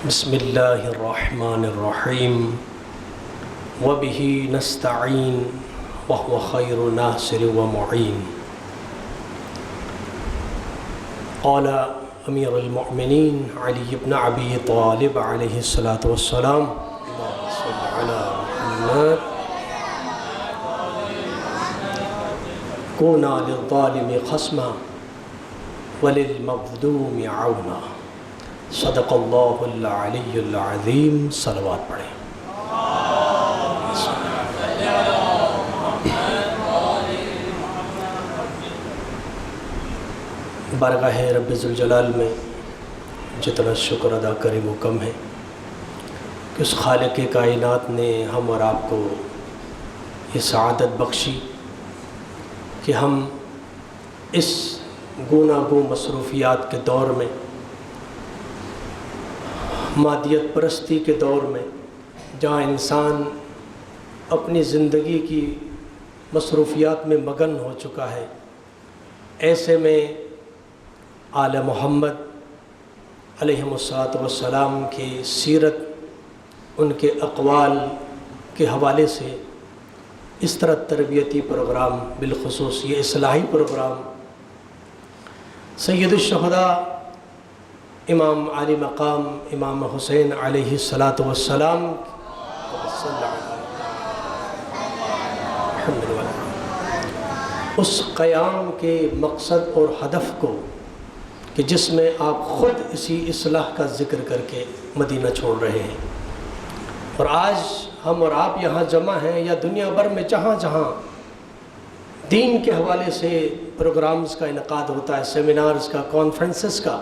بسم اللہ الرحمن الرحیم وبہ نستعین وهو خیر ناصر ومعین۔ قال امیر المؤمنین علی بن ابی طالب علیہ الصلاۃ والسلام اللہم صل علی محمد کونا للظالم خصما وللمظلوم عونا۔ صدق اللہ العلی العظیم۔ صلوات پڑھیں۔ بارگاہ رب ذوالجلال میں جتنا شکر ادا کریں وہ کم ہے کہ اس خالق کائنات نے ہم اور آپ کو یہ سعادت بخشی کہ ہم اس گوناگوں مصروفیات کے دور میں، مادیت پرستی کے دور میں، جہاں انسان اپنی زندگی کی مصروفیات میں مگن ہو چکا ہے، ایسے میں آل محمد علیہم الصلاۃ والسلام کی سیرت، ان کے اقوال کے حوالے سے اس طرح تربیتی پروگرام، بالخصوص یہ اصلاحی پروگرام سید الشہداء امام علی مقام امام حسین علیہ الصلاۃ والسلام اس قیام کے مقصد اور ہدف کو کہ جس میں آپ خود اسی اصلاح کا ذکر کر کے مدینہ چھوڑ رہے ہیں، اور آج ہم اور آپ یہاں جمع ہیں یا دنیا بھر میں جہاں جہاں دین کے حوالے سے پروگرامز کا انعقاد ہوتا ہے، سیمینارز کا، کانفرنسز کا،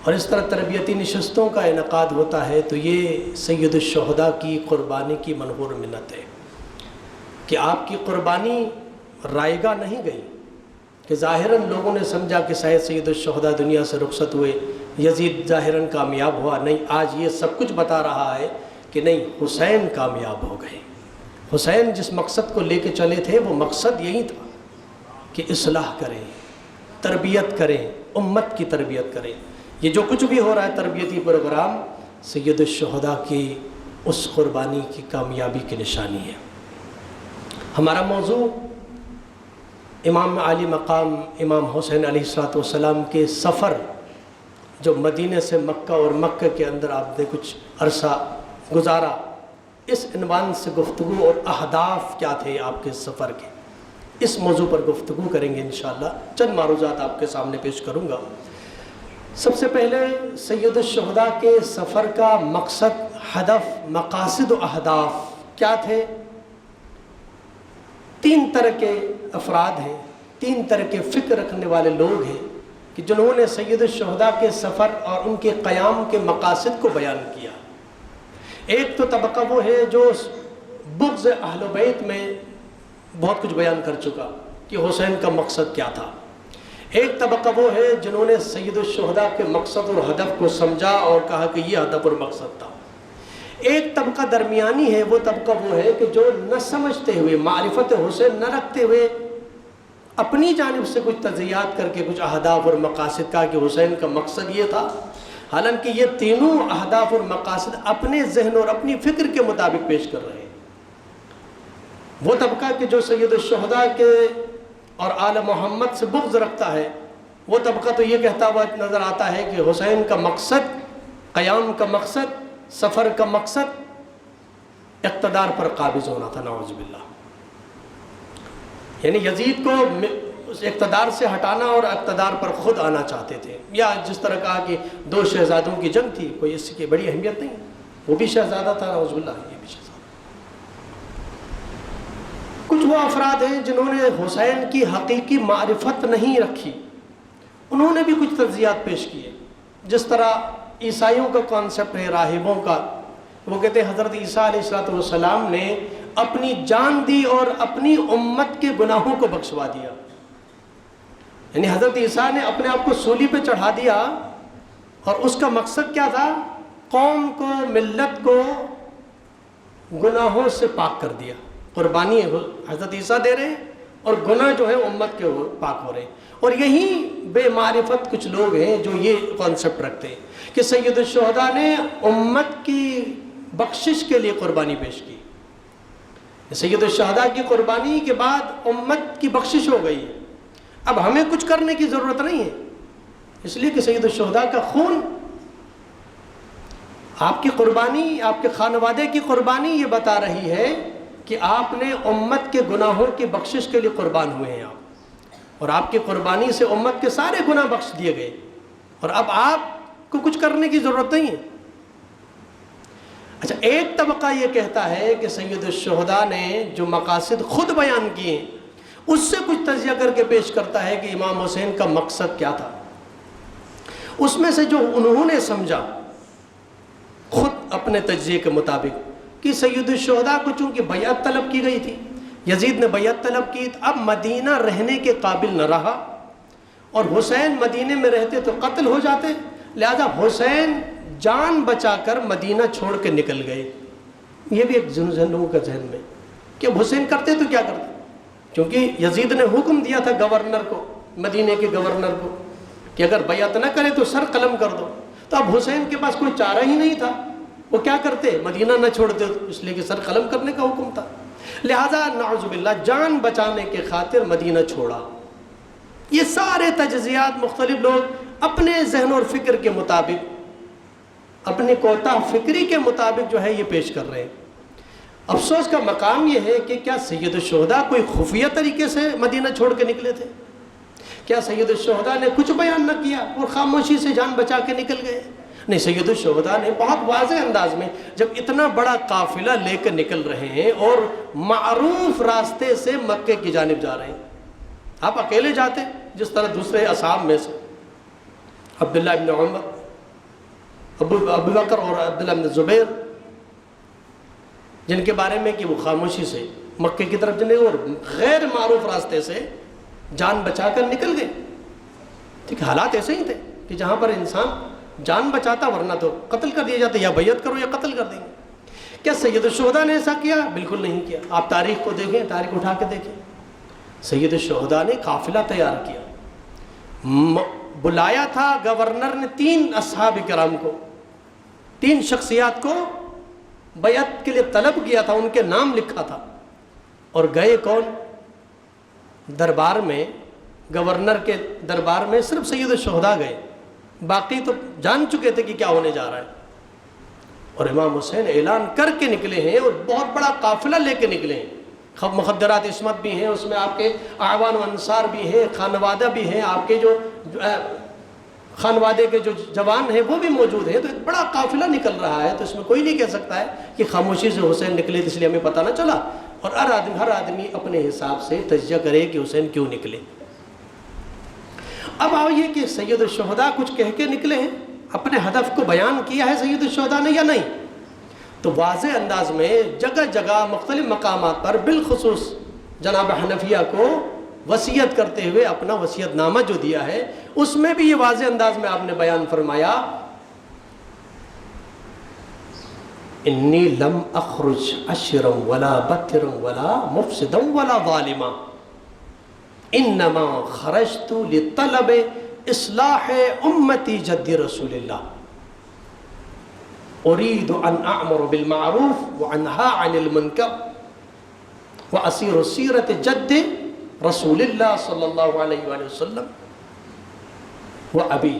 اور اس طرح تربیتی نشستوں کا انعقاد ہوتا ہے، تو یہ سید الشہداء کی قربانی کی منہور منت ہے کہ آپ کی قربانی رائگاں نہیں گئی کہ ظاہراً لوگوں نے سمجھا کہ سید الشہداء دنیا سے رخصت ہوئے، یزید ظاہراً کامیاب ہوا۔ نہیں، آج یہ سب کچھ بتا رہا ہے کہ نہیں، حسین کامیاب ہو گئے۔ حسین جس مقصد کو لے کے چلے تھے وہ مقصد یہی تھا کہ اصلاح کریں، تربیت کریں، امت کی تربیت کریں۔ یہ جو کچھ بھی ہو رہا ہے تربیتی پروگرام، سید الشہداء کی اس قربانی کی کامیابی کی نشانی ہے۔ ہمارا موضوع امام علی مقام امام حسین علیہ الصلوۃ والسلام کے سفر، جو مدینہ سے مکہ اور مکہ کے اندر آپ نے کچھ عرصہ گزارا، اس عنوان سے گفتگو اور اہداف کیا تھے آپ کے سفر کے، اس موضوع پر گفتگو کریں گے انشاءاللہ۔ چند معروضات آپ کے سامنے پیش کروں گا۔ سب سے پہلے سید الشہداء کے سفر کا مقصد، ہدف، مقاصد و اہداف کیا تھے؟ تین طرح کے افراد ہیں، تین طرح کے فکر رکھنے والے لوگ ہیں کہ جنہوں نے سید الشہداء کے سفر اور ان کے قیام کے مقاصد کو بیان کیا۔ ایک تو طبقہ وہ ہے جو بغض اہل بیت میں بہت کچھ بیان کر چکا کہ حسین کا مقصد کیا تھا۔ ایک طبقہ وہ ہے جنہوں نے سید الشہداء کے مقصد اور ہدف کو سمجھا اور کہا کہ یہ ہدف اور مقصد تھا۔ ایک طبقہ درمیانی ہے، وہ طبقہ وہ ہے کہ جو نہ سمجھتے ہوئے، معرفت حسین نہ رکھتے ہوئے، اپنی جانب سے کچھ تجزیات کر کے کچھ اہداف اور مقاصد کہا کہ حسین کا مقصد یہ تھا، حالانکہ یہ تینوں اہداف اور مقاصد اپنے ذہن اور اپنی فکر کے مطابق پیش کر رہے ہیں۔ وہ طبقہ کہ جو سید الشہداء کے اور آل محمد سے بغض رکھتا ہے، وہ طبقہ تو یہ کہتا ہوا نظر آتا ہے کہ حسین کا مقصد، قیام کا مقصد، سفر کا مقصد اقتدار پر قابض ہونا تھا، نعوذ باللہ۔ یعنی یزید کو اس اقتدار سے ہٹانا اور اقتدار پر خود آنا چاہتے تھے، یا جس طرح کہا کہ دو شہزادوں کی جنگ تھی، کوئی اس کی بڑی اہمیت نہیں، وہ بھی شہزادہ تھا، نعوذ باللہ، یہ بھی شہزادہ۔ کچھ وہ افراد ہیں جنہوں نے حسین کی حقیقی معرفت نہیں رکھی، انہوں نے بھی کچھ تجزیات پیش کیے۔ جس طرح عیسائیوں کا کانسیپٹ ہے، راہبوں کا، وہ کہتے ہیں حضرت عیسیٰ علیہ السلام نے اپنی جان دی اور اپنی امت کے گناہوں کو بخشوا دیا۔ یعنی حضرت عیسیٰ نے اپنے آپ کو صلیب پہ چڑھا دیا، اور اس کا مقصد کیا تھا؟ قوم کو، ملت کو گناہوں سے پاک کر دیا۔ قربانی حضرت عیسیٰ دے رہے ہیں، اور گناہ جو ہے امت کے پاک ہو رہے ہیں۔ اور یہی بے معرفت کچھ لوگ ہیں جو یہ کانسیپٹ رکھتے ہیں کہ سید الشہداء نے امت کی بخشش کے لیے قربانی پیش کی۔ سید الشہداء کی قربانی کے بعد امت کی بخشش ہو گئی ہے، اب ہمیں کچھ کرنے کی ضرورت نہیں ہے، اس لیے کہ سید الشہداء کا خون، آپ کی قربانی، آپ کے خانوادے کی قربانی یہ بتا رہی ہے کہ آپ نے امت کے گناہوں کی بخشش کے لیے قربان ہوئے ہیں آپ، اور آپ کی قربانی سے امت کے سارے گناہ بخش دیے گئے، اور اب آپ کو کچھ کرنے کی ضرورت نہیں ہے۔ اچھا، ایک طبقہ یہ کہتا ہے کہ سید الشہداء نے جو مقاصد خود بیان کیے ہیں اس سے کچھ تجزیہ کر کے پیش کرتا ہے کہ امام حسین کا مقصد کیا تھا۔ اس میں سے جو انہوں نے سمجھا خود اپنے تجزیے کے مطابق کہ سید الشہداء کو چونکہ بیعت طلب کی گئی تھی، یزید نے بیعت طلب کی، اب مدینہ رہنے کے قابل نہ رہا، اور حسین مدینے میں رہتے تو قتل ہو جاتے، لہذا حسین جان بچا کر مدینہ چھوڑ کے نکل گئے۔ یہ بھی ایک ذہن لوگوں کا ذہن میں کہ اب حسین کرتے تو کیا کرتے، کیونکہ یزید نے حکم دیا تھا گورنر کو، مدینے کے گورنر کو، کہ اگر بیعت نہ کرے تو سر قلم کر دو، تو اب حسین کے پاس کوئی چارہ ہی نہیں تھا، وہ کیا کرتے، مدینہ نہ چھوڑتے، اس لیے کہ سر قلم کرنے کا حکم تھا، لہذا نعوذ باللہ جان بچانے کے خاطر مدینہ چھوڑا۔ یہ سارے تجزیات مختلف لوگ اپنے ذہن اور فکر کے مطابق، اپنی کوتاہ فکری کے مطابق جو ہے یہ پیش کر رہے ہیں۔ افسوس کا مقام یہ ہے کہ کیا سید الشہداء کوئی خفیہ طریقے سے مدینہ چھوڑ کے نکلے تھے؟ کیا سید الشہداء نے کچھ بیان نہ کیا اور خاموشی سے جان بچا کے نکل گئے؟ نہیں، سید الشہداء نے بہت واضح انداز میں، جب اتنا بڑا قافلہ لے کر نکل رہے ہیں اور معروف راستے سے مکے کی جانب جا رہے ہیں، آپ اکیلے جاتے جس طرح دوسرے اصحاب میں سے عبداللہ ابن عمر، ابو بکر اور عبداللہ ابن زبیر، جن کے بارے میں کہ وہ خاموشی سے مکے کی طرف چلے اور غیر معروف راستے سے جان بچا کر نکل گئے۔ ٹھیک، حالات ایسے ہی تھے کہ جہاں پر انسان جان بچاتا، ورنہ تو قتل کر دیا جاتا، یا بیعت کرو یا قتل کر دیں گے۔ کیا سید الشہداء نے ایسا کیا؟ بالکل نہیں کیا۔ آپ تاریخ کو دیکھیں، تاریخ اٹھا کے دیکھیں، سید الشہداء نے قافلہ تیار کیا، بلایا تھا گورنر نے 3 اصحاب کرام کو، 3 شخصیات کو بیعت کے لیے طلب کیا تھا، ان کے نام لکھا تھا، اور گئے کون؟ دربار میں، گورنر کے دربار میں صرف سید الشہداء گئے، باقی تو جان چکے تھے کہ کیا ہونے جا رہا ہے، اور امام حسین اعلان کر کے نکلے ہیں اور بہت بڑا قافلہ لے کے نکلے ہیں، مخدرات عصمت بھی ہیں اس میں، آپ کے اعوان و انصار بھی ہیں، خانوادہ بھی ہیں، آپ کے جو خانوادے کے جو جوان ہیں وہ بھی موجود ہیں، تو ایک بڑا قافلہ نکل رہا ہے، تو اس میں کوئی نہیں کہہ سکتا ہے کہ خاموشی سے حسین نکلے اس لیے ہمیں پتہ نہ چلا، اور ہر آدمی اپنے حساب سے تجزیہ کرے کہ حسین کیوں نکلے۔ اب آؤ یہ کہ سید الشہداء کچھ کہہ کے نکلے ہیں، اپنے ہدف کو بیان کیا ہے سید الشہداء نے یا نہیں؟ تو واضح انداز میں جگہ جگہ مختلف مقامات پر، بالخصوص جناب حنفیہ کو وصیت کرتے ہوئے اپنا وصیت نامہ جو دیا ہے، اس میں بھی یہ واضح انداز میں آپ نے بیان فرمایا، انی لم اخرج اشرا ولا بطرا ولا مفسدا ولا ظالما، انما خرجت لطلب اصلاح امتی جد رسول اللہ، اريد ان اعمر بالمعروف وانهى عن المنکر واسیر سیرت جد رسول اللہ صلی اللہ علیہ وآلہ وسلم وابی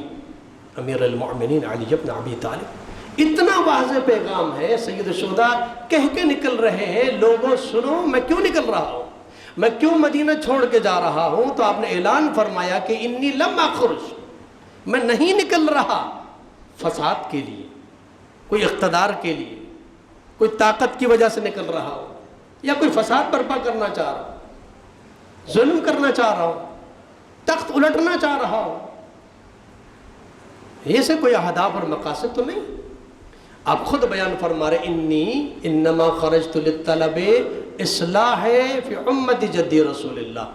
امیر المؤمنین علی بن ابی طالب۔ اتنا واضح پیغام ہے، سید الشہداء کہہ کے نکل رہے ہیں، لوگوں سنو میں کیوں نکل رہا ہوں، میں کیوں مدینہ چھوڑ کے جا رہا ہوں، تو آپ نے اعلان فرمایا کہ انی لم اخرج، میں نہیں نکل رہا فساد کے لیے، کوئی اقتدار کے لیے، کوئی طاقت کی وجہ سے نکل رہا ہوں، یا کوئی فساد برپا کرنا چاہ رہا ہوں، ظلم کرنا چاہ رہا ہوں، تخت الٹنا چاہ رہا ہوں، یہ سے کوئی اہداف اور مقاصد تو نہیں۔ آپ خود بیان فرما رہے انی انما خرجت للطلب اصلاح فی امت جدی رسول اللہ،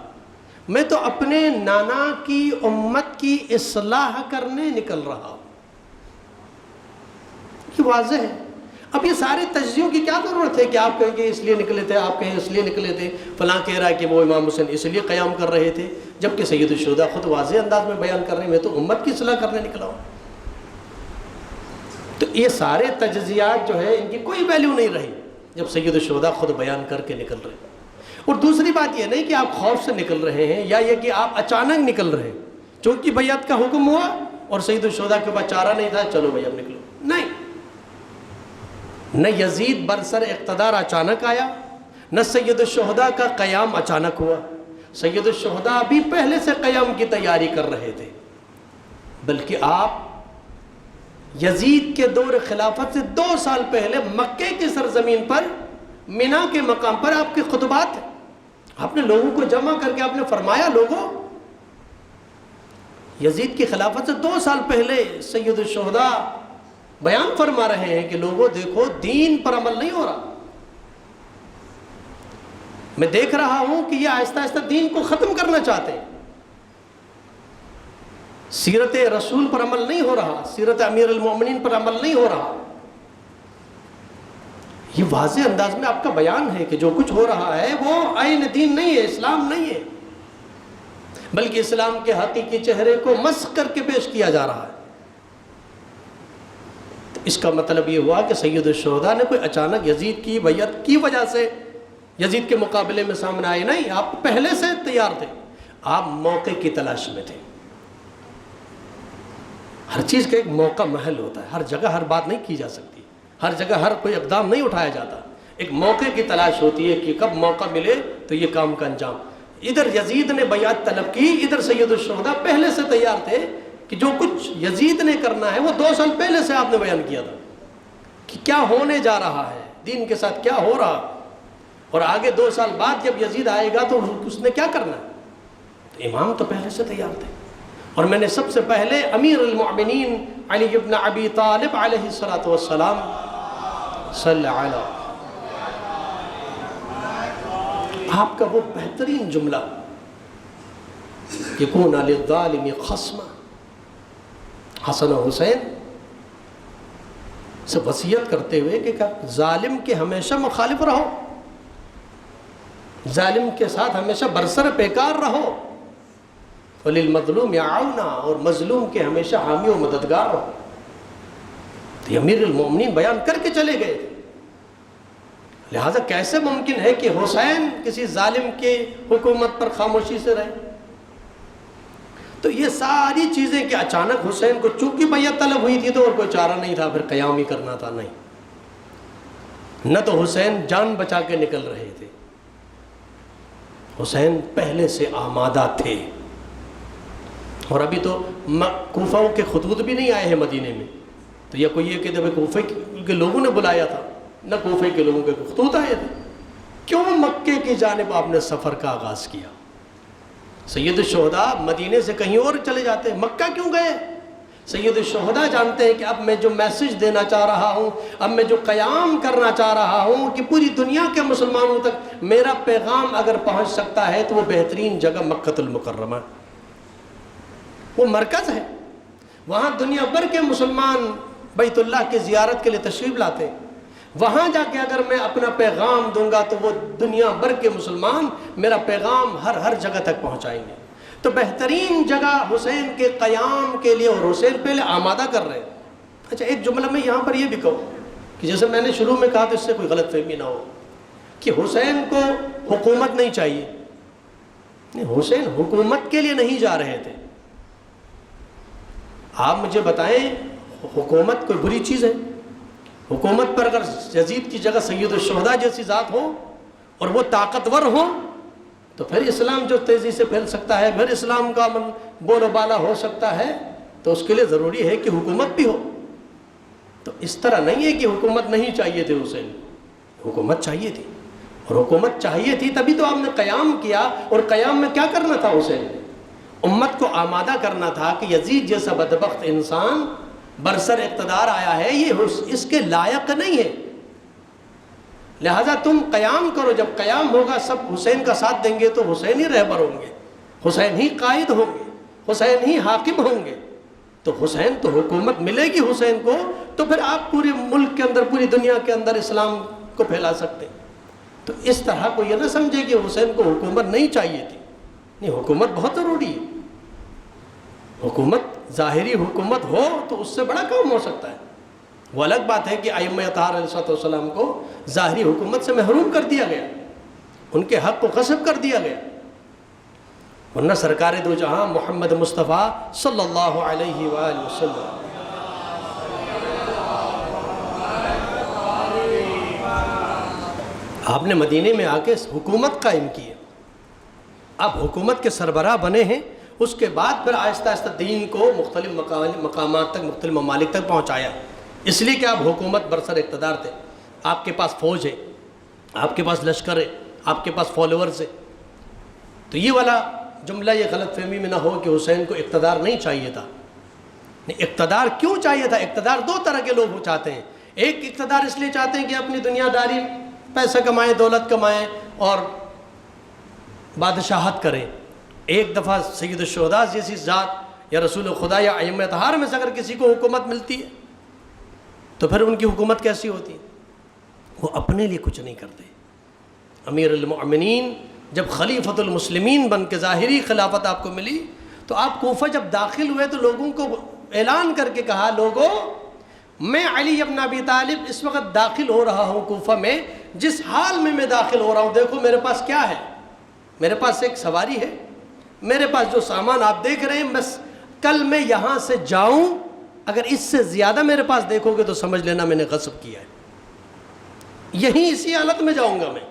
میں تو اپنے نانا کی امت کی اصلاح کرنے نکل رہا ہوں۔ یہ واضح ہے۔ اب یہ سارے تجزیوں کی کیا ضرورت ہے کہ آپ کہیں کہ اس لیے نکلے تھے، آپ کہیں اس لیے نکلے تھے، فلاں کہہ رہا ہے کہ وہ امام حسین اس لیے قیام کر رہے تھے، جبکہ سید الشہداء خود واضح انداز میں بیان کر رہے ہیں میں تو امت کی اصلاح کرنے نکلا ہوں۔ تو یہ سارے تجزیات جو ہے ان کی کوئی ویلیو نہیں رہی جب سید الشہداء خود بیان کر کے نکل رہے ہیں۔ اور دوسری بات یہ نہیں کہ آپ خوف سے نکل رہے ہیں یا یہ کہ آپ اچانک نکل رہے ہیں چونکہ بیعت کا حکم ہوا اور سید الشہداء کے پاس چارہ نہیں تھا چلو بھائی اب نکلو، نہیں، نہ یزید برسر اقتدار اچانک آیا، نہ سید الشہداء کا قیام اچانک ہوا۔ سید الشہداء بھی پہلے سے قیام کی تیاری کر رہے تھے، بلکہ آپ یزید کے دور خلافت سے 2 سال پہلے مکے کی سرزمین پر مینا کے مقام پر آپ کے خطبات ہیں، آپ نے لوگوں کو جمع کر کے آپ نے فرمایا لوگوں، یزید کی خلافت سے 2 سال پہلے سید الشہداء بیان فرما رہے ہیں کہ لوگوں دیکھو دین پر عمل نہیں ہو رہا، میں دیکھ رہا ہوں کہ یہ آہستہ آہستہ دین کو ختم کرنا چاہتے ہیں، سیرت رسول پر عمل نہیں ہو رہا، سیرت امیر المومنین پر عمل نہیں ہو رہا۔ یہ واضح انداز میں آپ کا بیان ہے کہ جو کچھ ہو رہا ہے وہ عین دین نہیں ہے، اسلام نہیں ہے، بلکہ اسلام کے حقیقی چہرے کو مسخ کر کے پیش کیا جا رہا ہے۔ تو اس کا مطلب یہ ہوا کہ سید الشہداء نے کوئی اچانک یزید کی بیعت کی وجہ سے یزید کے مقابلے میں سامنے آئے نہیں، آپ پہلے سے تیار تھے، آپ موقع کی تلاش میں تھے۔ ہر چیز کا ایک موقع محل ہوتا ہے، ہر جگہ ہر بات نہیں کی جا سکتی، ہر جگہ ہر کوئی اقدام نہیں اٹھایا جاتا، ایک موقع کی تلاش ہوتی ہے کہ کب موقع ملے تو یہ کام کا انجام۔ ادھر یزید نے بیعت طلب کی، ادھر سید الشہداء پہلے سے تیار تھے کہ جو کچھ یزید نے کرنا ہے وہ 2 سال پہلے سے آپ نے بیان کیا تھا کہ کیا ہونے جا رہا ہے، دین کے ساتھ کیا ہو رہا، اور آگے 2 سال بعد جب یزید آئے گا تو اس نے کیا کرنا ہے۔ تو امام تو پہلے سے تیار تھے، اور میں نے سب سے پہلے امیر المؤمنین علی ابن ابی طالب علیہ السلام صلی علی آپ کا وہ بہترین جملہ یکون للظالم خصما، حسن و حسین سے وصیت کرتے ہوئے کہ ظالم کے ہمیشہ مخالف رہو، ظالم کے ساتھ ہمیشہ برسر پیکار رہو، وَلِلْمَظْلُومِ عَوْنًا، اور مظلوم کے ہمیشہ حامی و مددگار رہو۔ تو امیر المومنین بیان کر کے چلے گئے تھے، لہٰذا کیسے ممکن ہے کہ حسین کسی ظالم کے حکومت پر خاموشی سے رہے؟ تو یہ ساری چیزیں کہ اچانک حسین کو چونکہ بیعت طلب ہوئی تھی تو اور کوئی چارہ نہیں تھا، پھر قیام ہی کرنا تھا، نہیں، نہ تو حسین جان بچا کے نکل رہے تھے، حسین پہلے سے آمادہ تھے، اور ابھی تو کوفہ کے خطوط بھی نہیں آئے ہیں مدینے میں، تو یہ کوئی یہ کہتے ہیں کوفہ کے لوگوں نے بلایا تھا، نہ کوفہ کے لوگوں کے خطوط آئے تھے، کیوں مکے کی جانب آپ نے سفر کا آغاز کیا؟ سید الشہداء مدینے سے کہیں اور چلے جاتے ہیں، مکہ کیوں گئے؟ سید الشہداء جانتے ہیں کہ اب میں جو میسج دینا چاہ رہا ہوں، اب میں جو قیام کرنا چاہ رہا ہوں کہ پوری دنیا کے مسلمانوں تک میرا پیغام اگر پہنچ سکتا ہے تو وہ بہترین جگہ مکہ المکرمہ، وہ مرکز ہے، وہاں دنیا بھر کے مسلمان بیت اللہ کی زیارت کے لیے تشریف لاتے ہیں، وہاں جا کے اگر میں اپنا پیغام دوں گا تو وہ دنیا بھر کے مسلمان میرا پیغام ہر جگہ تک پہنچائیں گے۔ تو بہترین جگہ حسین کے قیام کے لیے، اور حسین پہلے آمادہ کر رہے ہیں۔ اچھا ایک جملہ میں یہاں پر یہ بھی کہوں کہ جیسے میں نے شروع میں کہا تو اس سے کوئی غلط فہمی نہ ہو کہ حسین کو حکومت نہیں چاہیے، حسین حکومت کے لیے نہیں جا رہے تھے۔ آپ مجھے بتائیں حکومت کوئی بری چیز ہے؟ حکومت پر اگر یزید کی جگہ سید الشہداء جیسی ذات ہو اور وہ طاقتور ہو تو پھر اسلام جو تیزی سے پھیل سکتا ہے، پھر اسلام کا بول و بالا ہو سکتا ہے، تو اس کے لیے ضروری ہے کہ حکومت بھی ہو۔ تو اس طرح نہیں ہے کہ حکومت نہیں چاہیے تھے حسین، حکومت چاہیے تھی، اور حکومت چاہیے تھی تبھی تو آپ نے قیام کیا۔ اور قیام میں کیا کرنا تھا حسین نے؟ امت کو آمادہ کرنا تھا کہ یزید جیسا بدبخت انسان برسر اقتدار آیا ہے، یہ اس کے لائق نہیں ہے، لہٰذا تم قیام کرو، جب قیام ہوگا سب حسین کا ساتھ دیں گے تو حسین ہی رہبر ہوں گے، حسین ہی قائد ہوں گے، حسین ہی حاکم ہوں گے۔ تو حسین تو حکومت ملے گی حسین کو تو پھر آپ پورے ملک کے اندر پوری دنیا کے اندر اسلام کو پھیلا سکتے ہیں۔ تو اس طرح کو یہ نہ سمجھے کہ حسین کو حکومت نہیں چاہیے تھی، نہیں، حکومت بہت ضروری ہے۔ حکومت ظاہری حکومت ہو تو اس سے بڑا کام ہو سکتا ہے۔ وہ الگ بات ہے کہ ائمہ اطہار علیہ السلام کو ظاہری حکومت سے محروم کر دیا گیا، ان کے حق کو غصب کر دیا گیا، ورنہ سرکار دو جہاں محمد مصطفیٰ صلی اللہ علیہ وآلہ وسلم آپ نے مدینے میں آ کے حکومت قائم کی ہے، اب حکومت کے سربراہ بنے ہیں، اس کے بعد پھر آہستہ آہستہ دین کو مختلف مقامات تک، مختلف ممالک تک پہنچایا، اس لیے کہ آپ حکومت برسر اقتدار تھے، آپ کے پاس فوج ہے، آپ کے پاس لشکر ہے، آپ کے پاس فالوورز ہے۔ تو یہ والا جملہ یہ غلط فہمی میں نہ ہو کہ حسین کو اقتدار نہیں چاہیے تھا، نہیں، اقتدار کیوں چاہیے تھا؟ اقتدار دو طرح کے لوگ چاہتے ہیں، ایک اقتدار اس لیے چاہتے ہیں کہ اپنی دنیا داری پیسہ کمائیں، دولت کمائیں اور بادشاہت کریں۔ ایک دفعہ سید الشہداء جیسی ذات یا رسول خدا یا ائمہ اطہار میں سے اگر کسی کو حکومت ملتی ہے تو پھر ان کی حکومت کیسی ہوتی ہے؟ وہ اپنے لیے کچھ نہیں کرتے۔ امیر المؤمنین جب خلیفۃ المسلمین بن کے ظاہری خلافت آپ کو ملی تو آپ کوفہ جب داخل ہوئے تو لوگوں کو اعلان کر کے کہا، لوگوں میں علی ابن ابی طالب اس وقت داخل ہو رہا ہوں کوفہ میں، جس حال میں داخل ہو رہا ہوں دیکھو میرے پاس کیا ہے، میرے پاس ایک سواری ہے، میرے پاس جو سامان آپ دیکھ رہے ہیں، بس کل میں یہاں سے جاؤں، اگر اس سے زیادہ میرے پاس دیکھو گے تو سمجھ لینا میں نے غصب کیا ہے، یہیں اسی حالت میں جاؤں گا میں،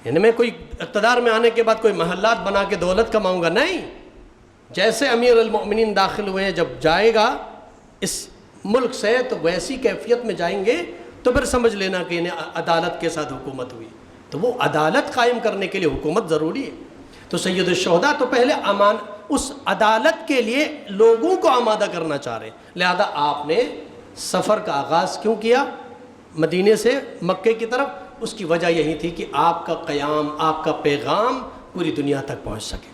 یعنی میں کوئی اقتدار میں آنے کے بعد کوئی محلات بنا کے دولت کماؤں گا، نہیں، جیسے امیر المؤمنین داخل ہوئے ہیں، جب جائے گا اس ملک سے تو ویسی کیفیت میں جائیں گے تو پھر سمجھ لینا کہ انہیں عدالت کے ساتھ حکومت ہوئی، تو وہ عدالت قائم کرنے کے لیے حکومت ضروری ہے۔ تو سید الشہداء تو پہلے اس عدالت کے لیے لوگوں کو آمادہ کرنا چاہ رہے ہیں، لہذا آپ نے سفر کا آغاز کیوں کیا مدینے سے مکے کی طرف؟ اس کی وجہ یہی تھی کہ آپ کا قیام، آپ کا پیغام پوری دنیا تک پہنچ سکے،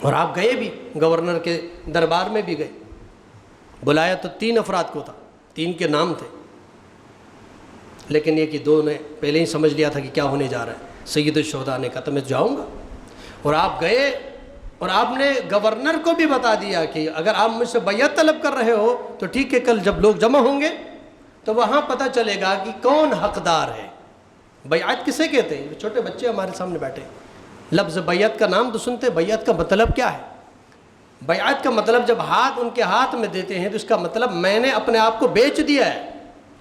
اور آپ گئے بھی، گورنر کے دربار میں بھی گئے، بلایا تو 3 افراد کو تھا، 3 کے نام تھے، لیکن یہ کہ 2 نے پہلے ہی سمجھ لیا تھا کہ کیا ہونے جا رہا ہے۔ سید الشہداء نے کہا تو میں جاؤں گا، اور آپ گئے اور آپ نے گورنر کو بھی بتا دیا کہ اگر آپ مجھ سے بیعت طلب کر رہے ہو تو ٹھیک ہے، کل جب لوگ جمع ہوں گے تو وہاں پتہ چلے گا کہ کون حقدار ہے۔ بیعت کسے کہتے ہیں؟ چھوٹے بچے ہمارے سامنے بیٹھے، لفظ بیعت کا نام تو سنتے، بیعت کا مطلب کیا ہے؟ بیعت کا مطلب جب ہاتھ ان کے ہاتھ میں دیتے ہیں تو اس کا مطلب میں نے اپنے آپ کو بیچ دیا ہے،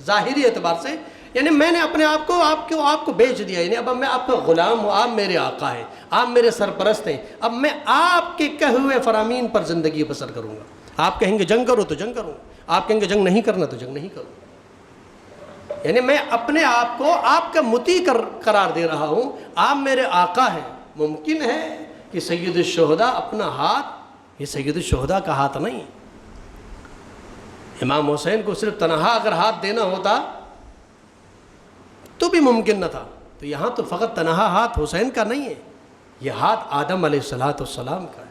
ظاہری اعتبار سے، یعنی میں نے اپنے آپ کو آپ کو بیچ دیا، یعنی اب میں آپ کا غلام ہوں، آپ میرے آقا ہیں، آپ میرے سرپرست ہیں، اب میں آپ کے کہے ہوئے فرامین پر زندگی بسر کروں گا، آپ کہیں گے جنگ کرو تو جنگ کروں، آپ کہیں گے جنگ نہیں کرنا تو جنگ نہیں کروں، یعنی میں اپنے آپ کو آپ کا مطیع قرار دے رہا ہوں، آپ میرے آقا ہیں۔ ممکن ہے کہ سید الشہداء اپنا ہاتھ، یہ سید الشہداء کا ہاتھ نہیں، امام حسین کو صرف تنہا اگر ہاتھ دینا ہوتا تو بھی ممکن نہ تھا، تو یہاں تو فقط تنہا ہاتھ حسین کا نہیں ہے، یہ ہاتھ آدم علیہ السلام کا ہے،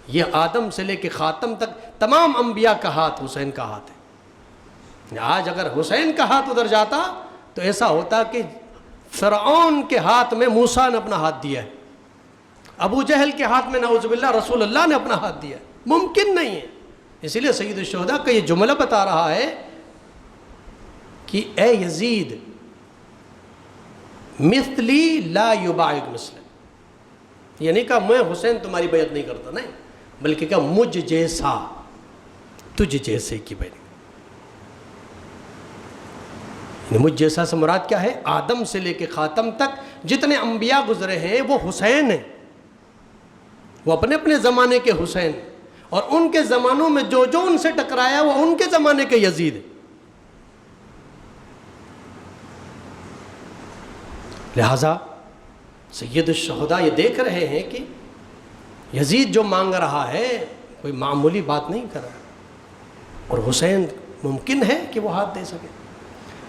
یہ آدم سے لے کے خاتم تک تمام انبیاء کا ہاتھ حسین کا ہاتھ ہے۔ آج اگر حسین کا ہاتھ ادھر جاتا تو ایسا ہوتا کہ فرعون کے ہاتھ میں موسیٰ نے اپنا ہاتھ دیا ہے، ابو جہل کے ہاتھ میں نعوذ باللہ رسول اللہ نے اپنا ہاتھ دیا ہے، ممکن نہیں ہے۔ اسی لیے سید الشہداء کا یہ جملہ بتا رہا ہے کہ اے یزید مثلی لا یبایع مثلک، یہ نہیں کہا میں حسین تمہاری بیعت نہیں کرتا، نہیں، بلکہ کہا مجھ جیسا، تجھ جیسے کی بیعت۔ مجھ جیسا سے مراد کیا ہے؟ آدم سے لے کے خاتم تک جتنے انبیاء گزرے ہیں وہ حسین ہیں، وہ اپنے اپنے زمانے کے حسین، اور ان کے زمانوں میں جو جو ان سے ٹکرایا وہ ان کے زمانے کے یزید ہے۔ لہٰذا سید الشہداء یہ دیکھ رہے ہیں کہ یزید جو مانگ رہا ہے کوئی معمولی بات نہیں کر رہا، اور حسین ممکن ہے کہ وہ ہاتھ دے سکے،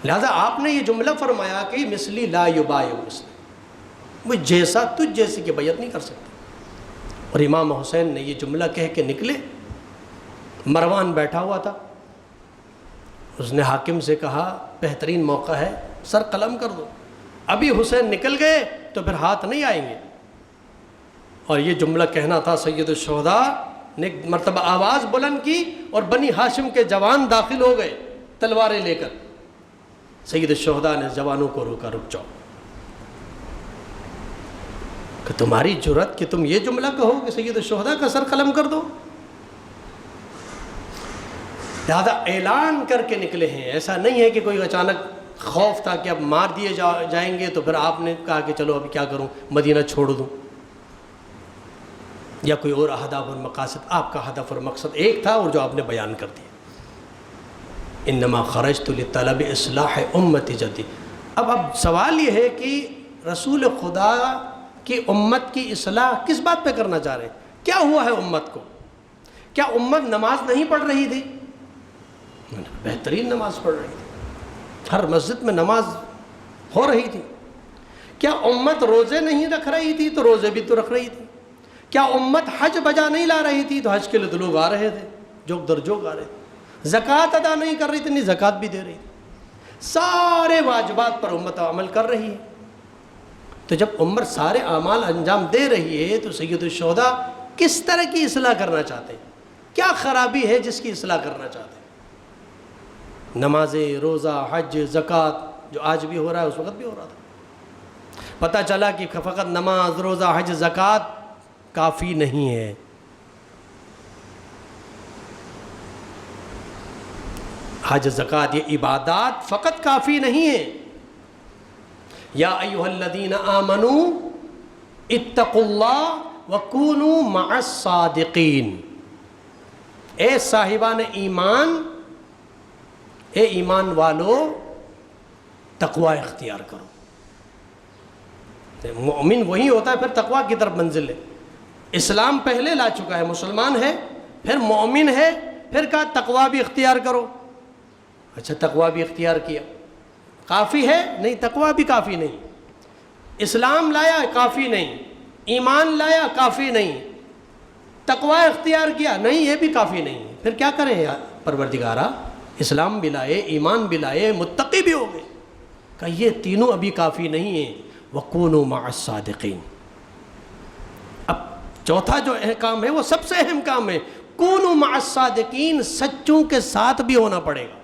لہذا آپ نے یہ جملہ فرمایا کہ مثلی لا یبایع مثلک، وہ جیسا تجھ جیسے کی بیعت نہیں کر سکتا، اور امام حسین نے یہ جملہ کہہ کے نکلے، مروان بیٹھا ہوا تھا، اس نے حاکم سے کہا بہترین موقع ہے، سر قلم کر دو، ابھی حسین نکل گئے تو پھر ہاتھ نہیں آئیں گے۔ اور یہ جملہ کہنا تھا، سید الشہداء نے ایک مرتبہ آواز بلند کی اور بنی ہاشم کے جوان داخل ہو گئے تلواریں لے کر۔ سید الشہداء نے جوانوں کو روکا، رک جاؤ، کہ تمہاری جرأت کہ تم یہ جملہ کہو کہ سید الشہداء کا سر قلم کر دو۔ لہذا اعلان کر کے نکلے ہیں، ایسا نہیں ہے کہ کوئی اچانک خوف تھا کہ اب مار دیے جائیں گے تو پھر آپ نے کہا کہ چلو اب کیا کروں، مدینہ چھوڑ دوں، یا کوئی اور اہداف اور مقاصد۔ آپ کا ہدف اور مقصد ایک تھا اور جو آپ نے بیان کر دیا، انما خرجت لطلب اصلاح امت جدی۔ اب سوال یہ ہے کہ رسول خدا کی امت کی اصلاح کس بات پہ کرنا چاہ رہے ہیں؟ کیا ہوا ہے امت کو؟ کیا امت نماز نہیں پڑھ رہی تھی؟ بہترین نماز پڑھ رہی تھی، ہر مسجد میں نماز ہو رہی تھی۔ کیا امت روزے نہیں رکھ رہی تھی؟ تو روزے بھی تو رکھ رہی تھی۔ کیا امت حج بجا نہیں لا رہی تھی؟ تو حج کے لیے تو لوگ آ رہے تھے، جوک در جوک آ رہے تھے۔ زکوٰۃ ادا نہیں کر رہی تھی، نہیں زکوٰۃ بھی دے رہی تھی۔ سارے واجبات پر امت عمل کر رہی ہے۔ تو جب امت سارے اعمال انجام دے رہی ہے تو سید الشہداء کس طرح کی اصلاح کرنا چاہتے ہیں؟ کیا خرابی ہے جس کی اصلاح کرنا چاہتے ہیں؟ نمازیں، روزہ، حج، زکوٰۃ جو آج بھی ہو رہا ہے اس وقت بھی ہو رہا تھا۔ پتہ چلا کہ فقط نماز، روزہ، حج، زکوٰۃ کافی نہیں ہے۔ حج، زکوٰۃ یہ عبادات فقط کافی نہیں ہے۔ یا ایھا الذین آمنوا اتقوا اللہ وکونوا مع الصادقین، اے صاحبان ایمان، اے ایمان والو تقوی اختیار کرو۔ مومن وہی ہوتا ہے پھر تقوی کی طرف منزل ہے۔ اسلام پہلے لا چکا ہے، مسلمان ہے، پھر مومن ہے، پھر کہا تقوی بھی اختیار کرو۔ اچھا تقوی بھی اختیار کیا، کافی ہے؟ نہیں، تقوی بھی کافی نہیں۔ اسلام لایا کافی نہیں، ایمان لایا کافی نہیں، تقوی اختیار کیا نہیں، یہ بھی کافی نہیں۔ پھر کیا کریں یار پروردگارا؟ اسلام بھی لائے، ایمان بھی لائے، متقی بھی ہو گئے، کہ یہ تینوں ابھی کافی نہیں ہیں۔ وَكُونُوا مَعَ الصَّادِقِينَ۔ اب چوتھا جو کام ہے وہ سب سے اہم کام ہے، کونوا مع الصادقین، سچوں کے ساتھ بھی ہونا پڑے گا۔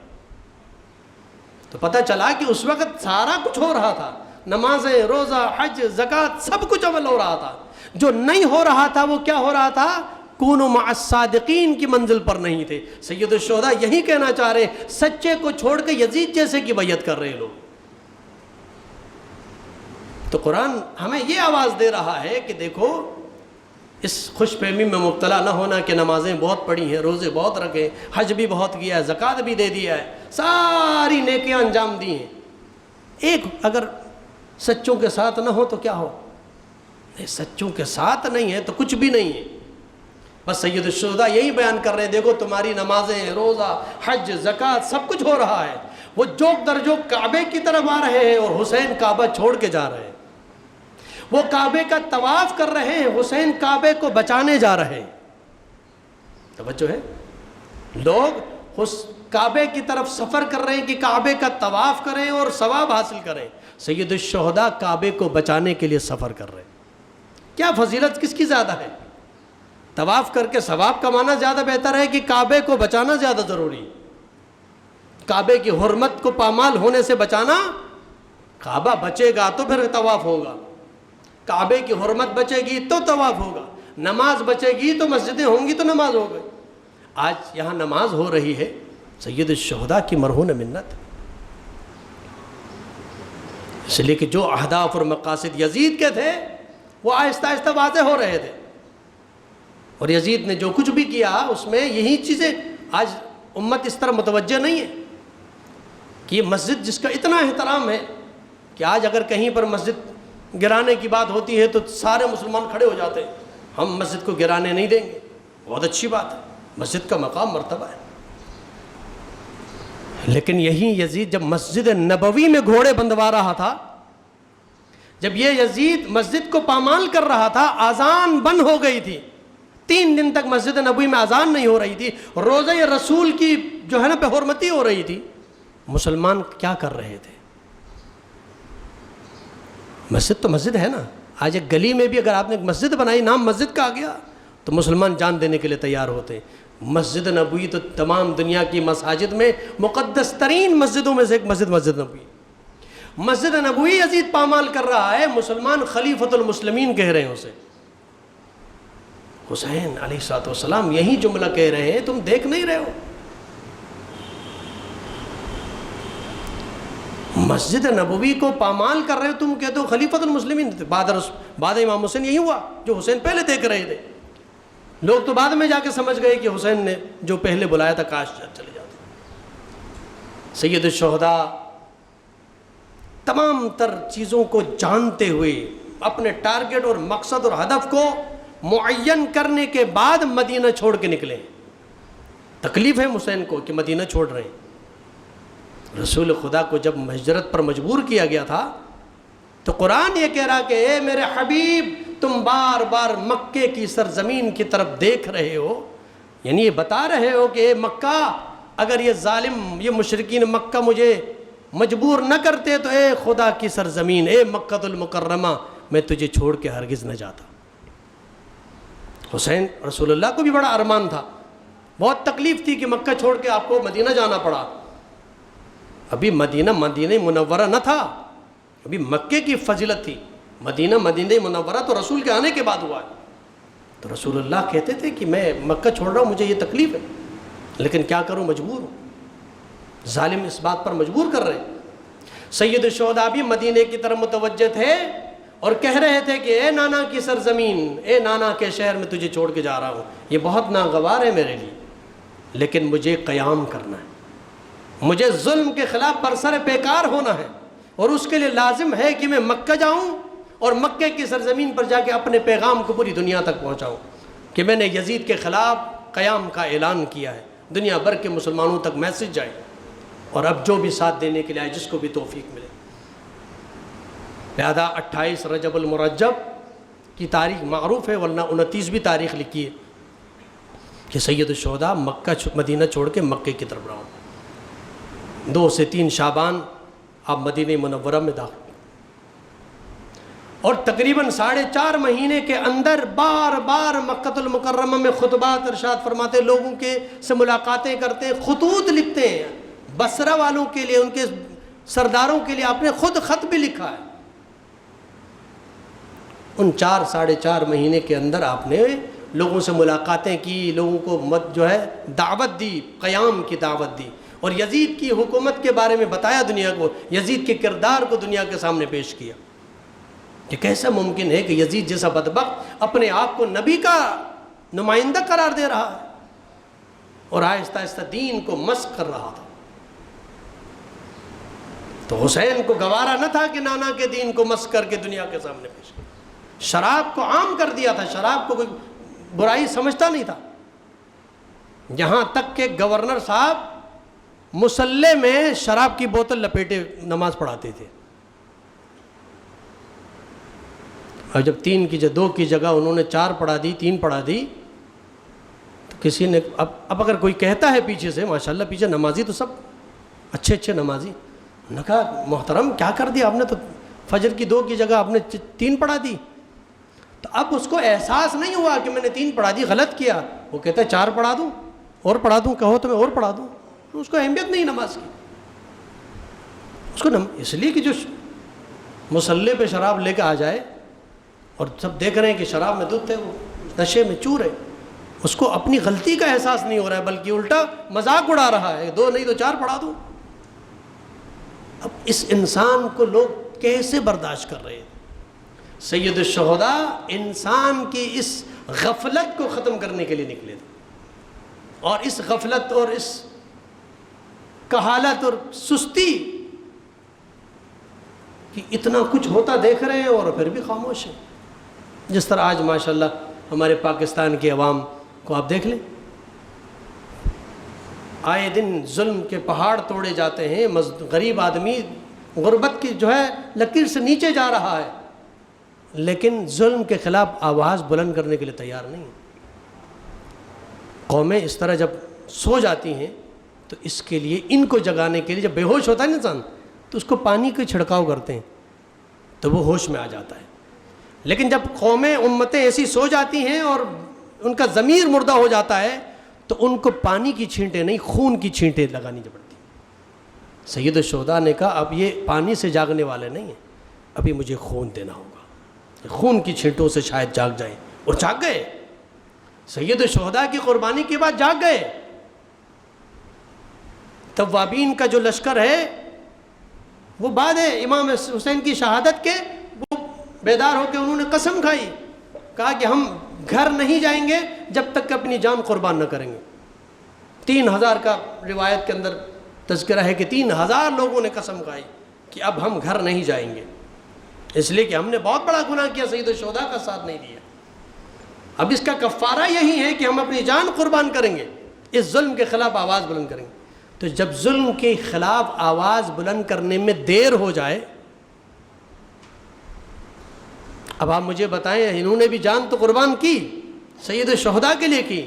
تو پتہ چلا کہ اس وقت سارا کچھ ہو رہا تھا، نمازیں، روزہ، حج، زکوٰۃ، سب کچھ عمل ہو رہا تھا۔ جو نہیں ہو رہا تھا وہ کیا ہو رہا تھا؟ کونوا مع الصادقین کی منزل پر نہیں تھے۔ سید الشہداء یہی کہنا چاہ رہے، سچے کو چھوڑ کے یزید جیسے کی بیعت کر رہے لوگ۔ تو قرآن ہمیں یہ آواز دے رہا ہے کہ دیکھو، اس خوش فہمی میں مبتلا نہ ہونا کہ نمازیں بہت پڑھی ہیں، روزے بہت رکھے، حج بھی بہت کیا ہے، زکوٰۃ بھی دے دیا ہے، ساری نیکیاں انجام دی ہیں، ایک اگر سچوں کے ساتھ نہ ہو تو کیا ہو؟ سچوں کے ساتھ نہیں ہے تو کچھ بھی نہیں ہے۔ بس سید الشہداء یہی بیان کر رہے ہیں، دیکھو تمہاری نمازیں، روزہ، حج، زکوٰۃ سب کچھ ہو رہا ہے، وہ جوک در جوک کعبے کی طرف آ رہے ہیں اور حسین کعبہ چھوڑ کے جا رہے ہیں، وہ کعبے کا طواف کر رہے ہیں، حسین کعبے کو بچانے جا رہے ہیں۔ توجہ ہے، لوگ اس کعبے کی طرف سفر کر رہے ہیں کہ کعبے کا طواف کریں اور ثواب حاصل کریں، سید الشہداء کعبے کو بچانے کے لیے سفر کر رہے ہیں۔ کیا فضیلت کس کی زیادہ ہے؟ طواف کر کے ثواب کمانا زیادہ بہتر ہے کہ کعبے کو بچانا زیادہ ضروری؟ کعبے کی حرمت کو پامال ہونے سے بچانا، کعبہ بچے گا تو پھر طواف ہوگا، کعبے کی حرمت بچے گی تو طواف ہوگا، نماز بچے گی تو مسجدیں ہوں گی تو نماز ہو گئی۔ آج یہاں نماز ہو رہی ہے، سید الشہداء کی مرہون منت، اس لیے کہ جو اہداف اور مقاصد یزید کے تھے وہ آہستہ آہستہ واضح ہو رہے تھے، اور یزید نے جو کچھ بھی کیا اس میں یہی چیزیں، آج امت اس طرح متوجہ نہیں ہے کہ یہ مسجد جس کا اتنا احترام ہے کہ آج اگر کہیں پر مسجد گرانے کی بات ہوتی ہے تو سارے مسلمان کھڑے ہو جاتے ہیں، ہم مسجد کو گرانے نہیں دیں گے، بہت اچھی بات ہے، مسجد کا مقام مرتبہ ہے۔ لیکن یہی یزید جب مسجد نبوی میں گھوڑے بندھوا رہا تھا، جب یہ یزید مسجد کو پامال کر رہا تھا، اذان بند ہو گئی تھی، 3 دن تک مسجد نبوی میں اذان نہیں ہو رہی تھی، روزہ رسول کی جو ہے نا بے حرمتی ہو رہی تھی، مسلمان کیا کر رہے تھے؟ مسجد تو مسجد ہے نا. آج ایک گلی میں بھی اگر آپ نے ایک مسجد بنائی، نام مسجد کا آ گیا، تو مسلمان جان دینے کے لیے تیار ہوتے ہیں. مسجد نبوی تو تمام دنیا کی مساجد میں مقدس ترین مسجدوں میں سے ایک مسجد نبوی. مسجد نبوی یزید پامال کر رہا ہے، مسلمان خلیفۃ المسلمین کہہ رہے ہیں اسے. حسین علیہ السلام یہی جملہ کہہ رہے ہیں، تم دیکھ نہیں رہے ہو؟ مسجد نبوی کو پامال کر رہے ہو، تم کہتے ہو خلیفۃ المسلمین. بعد امام حسین یہی ہوا جو حسین پہلے دیکھ رہے تھے. لوگ تو بعد میں جا کے سمجھ گئے کہ حسین نے جو پہلے بلایا تھا کاش چلے جاتے. سید الشہداء تمام تر چیزوں کو جانتے ہوئے، اپنے ٹارگٹ اور مقصد اور ہدف کو معین کرنے کے بعد مدینہ چھوڑ کے نکلے. تکلیف ہے حسین کو کہ مدینہ چھوڑ رہے ہیں. رسول خدا کو جب ہجرت پر مجبور کیا گیا تھا تو قرآن یہ کہہ رہا کہ اے میرے حبیب، تم بار بار مکے کی سرزمین کی طرف دیکھ رہے ہو، یعنی یہ بتا رہے ہو کہ اے مکہ، اگر یہ ظالم، یہ مشرکین مکہ مجھے مجبور نہ کرتے تو اے خدا کی سرزمین، اے مکہ المکرمہ، میں تجھے چھوڑ کے ہرگز نہ جاتا. حسین رسول اللہ کو بھی بڑا ارمان تھا، بہت تکلیف تھی کہ مکہ چھوڑ کے آپ کو مدینہ جانا پڑا. ابھی مدینہ منورہ نہ تھا، ابھی مکے کی فضیلت تھی. مدینہ منورہ تو رسول کے آنے کے بعد ہوا ہے. تو رسول اللہ کہتے تھے کہ میں مکہ چھوڑ رہا ہوں، مجھے یہ تکلیف ہے، لیکن کیا کروں، مجبور ہوں. ظالم اس بات پر مجبور کر رہے ہیں. سید الشہداء بھی مدینہ کی طرف متوجہ تھے اور کہہ رہے تھے کہ اے نانا کی سرزمین، اے نانا کے شہر میں تجھے چھوڑ کے جا رہا ہوں. یہ بہت ناگوار ہے میرے لیے، لیکن مجھے قیام کرنا ہے، مجھے ظلم کے خلاف برسر پیکار ہونا ہے، اور اس کے لیے لازم ہے کہ میں مکہ جاؤں اور مکے کی سرزمین پر جا کے اپنے پیغام کو پوری دنیا تک پہنچاؤں کہ میں نے یزید کے خلاف قیام کا اعلان کیا ہے، دنیا بھر کے مسلمانوں تک میسج جائے، اور اب جو بھی ساتھ دینے کے لیے آئے جس کو بھی توفیق ملے. لہذا 28 رجب المرجب کی تاریخ معروف ہے، ورنہ 29 بھی تاریخ لکھی ہے کہ سید الشہداء مدینہ چھوڑ کے مکے کی طرف رہا. 2 سے 3 شعبان آپ مدینہ منورہ میں داخل، اور تقریباً 4.5 مہینے کے اندر بار بار مکہ المکرمہ میں خطبات ارشاد فرماتے، لوگوں کے سے ملاقاتیں کرتے، خطوط لکھتے ہیں. بصرہ والوں کے لیے، ان کے سرداروں کے لیے آپ نے خود خط بھی لکھا ہے. ان 4.5 مہینے کے اندر آپ نے لوگوں سے ملاقاتیں کی، لوگوں کو جو ہے دعوت دی، قیام کی دعوت دی، اور یزید کی حکومت کے بارے میں بتایا دنیا کو، یزید کے کردار کو دنیا کے سامنے پیش کیا کہ کیسا ممکن ہے کہ یزید جیسا بدبخت اپنے آپ کو نبی کا نمائندہ قرار دے رہا ہے اور آہستہ آہستہ دین کو مسخ کر رہا تھا. تو حسین کو گوارا نہ تھا کہ نانا کے دین کو مسخ کر کے دنیا کے سامنے پیش کیا. شراب کو عام کر دیا تھا، شراب کو کوئی برائی سمجھتا نہیں تھا، یہاں تک کہ گورنر صاحب مصلے میں شراب کی بوتل لپیٹے نماز پڑھاتے تھے. اور جب 2 کی جگہ انہوں نے 4 پڑھا دی، 3 پڑھا دی، تو کسی نے اب اگر کوئی کہتا ہے پیچھے سے، ماشاءاللہ پیچھے نمازی تو سب اچھے نمازی، انہوں نے کہا محترم کیا کر دیا آپ نے، تو فجر کی 2 کی جگہ آپ نے 3 پڑھا دی. تو اب اس کو احساس نہیں ہوا کہ میں نے 3 پڑھا دی، غلط کیا. وہ کہتا ہے 4 پڑھا دوں، اور پڑھا دوں، کہو تو میں اور پڑھا دوں. اس کو اہمیت نہیں نماز کی. اس کو اس لیے کہ جو مصلی پہ شراب لے کے آ جائے اور سب دیکھ رہے ہیں کہ شراب میں دودھ ہے، وہ نشے میں چور ہے، اس کو اپنی غلطی کا احساس نہیں ہو رہا ہے، بلکہ الٹا مذاق اڑا رہا ہے، 2 نہیں تو 4 پڑھا دوں. اب اس انسان کو لوگ کیسے برداشت کر رہے ہیں؟ سید الشہداء انسان کی اس غفلت کو ختم کرنے کے لیے نکلے تھے، اور اس غفلت اور اس کہالت اور سستی کہ اتنا کچھ ہوتا دیکھ رہے ہیں اور پھر بھی خاموش ہیں. جس طرح آج ماشاءاللہ ہمارے پاکستان کے عوام کو آپ دیکھ لیں، آئے دن ظلم کے پہاڑ توڑے جاتے ہیں، غریب آدمی غربت کی جو ہے لکیر سے نیچے جا رہا ہے، لیکن ظلم کے خلاف آواز بلند کرنے کے لیے تیار نہیں. قومیں اس طرح جب سو جاتی ہیں تو اس کے لیے ان کو جگانے کے لیے جب بے ہوش ہوتا ہے نا انسان تو اس کو پانی کا چھڑکاؤ کرتے ہیں تو وہ ہوش میں آ جاتا ہے. لیکن جب قومیں امتیں ایسی سو جاتی ہیں اور ان کا ضمیر مردہ ہو جاتا ہے تو ان کو پانی کی چھینٹیں نہیں خون کی چھینٹیں لگانی پڑتی. سید الشہداء نے کہا اب یہ پانی سے جاگنے والے نہیں ہیں, ابھی مجھے خون دینا ہوگا, خون کی چھینٹوں سے شاید جاگ جائیں. اور جاگ گئے. سید الشہداء کی قربانی کے بعد جاگ گئے. توابین کا جو لشکر ہے وہ بعد امام حسین کی شہادت کے وہ بیدار ہو کے انہوں نے قسم کھائی, کہا کہ ہم گھر نہیں جائیں گے جب تک کہ اپنی جان قربان نہ کریں گے. 3000 کا روایت کے اندر تذکرہ ہے کہ 3000 لوگوں نے قسم کھائی کہ اب ہم گھر نہیں جائیں گے, اس لیے کہ ہم نے بہت بڑا گناہ کیا, سید الشہداء کا ساتھ نہیں دیا. اب اس کا کفارہ یہی ہے کہ ہم اپنی جان قربان کریں گے, اس ظلم کے خلاف آواز بلند کریں گے. تو جب ظلم کے خلاف آواز بلند کرنے میں دیر ہو جائے, اب آپ مجھے بتائیں انہوں نے بھی جان تو قربان کی, سید الشہداء کے لیے کی,